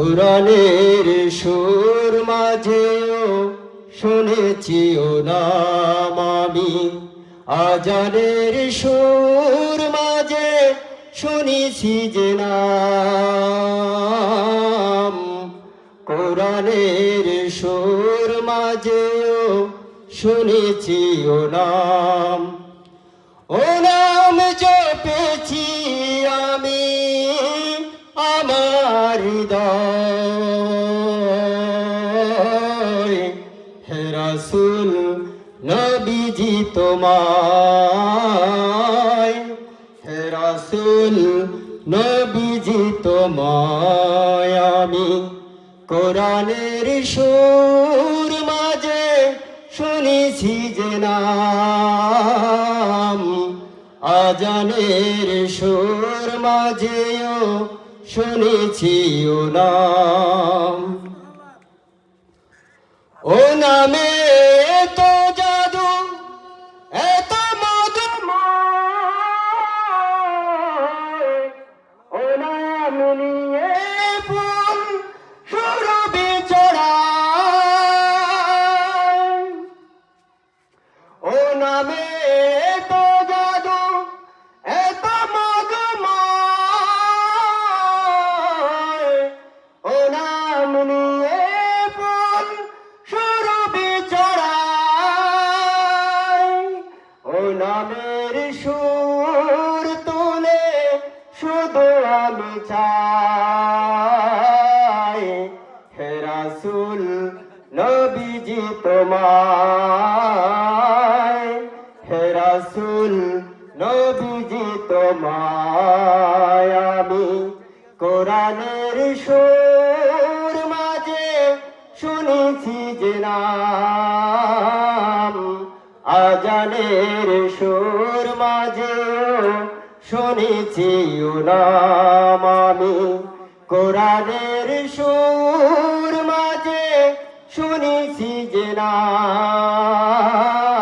কোরআনের সুর মাঝেও শুনেছি ও নাম আমি, আজানের সুর মাঝে শুনেছি যে নাম। কোরআনের সুর মাঝেও শুনেছি ও নাম। ও নাম জপেছি আমি আমার হৃদয়, হে রাসূল নবীজি তোমায়, হে রাসূল নবীজি তোমায় আমি কোরআনের সুর মাঝে শুনেছি যে নাম। আজানের সুর মাঝেও শুনেছি ও নাম। ও নামে এত জাদু, এত মধুময়, ও নাম নিয়ে ফুল সুরভি ছড়ায়। ও নামে এত জাদু, এত মধুময়, ও নাম নিয়ে ফুল সুরভি ছড়ায়। ও নামের সুর তুলে শুধু আমি চাই, হে রাসূল নবীজি তোমায়, হে রাসূল নবীজি তোমায় আমি কোরআনের সুর মাঝে শুনেছি যে নাম। আজানের সুর মাঝে শুনেছি ও নাম আমি কোরআনের সুর মাঝে শুনেছি যে নাম।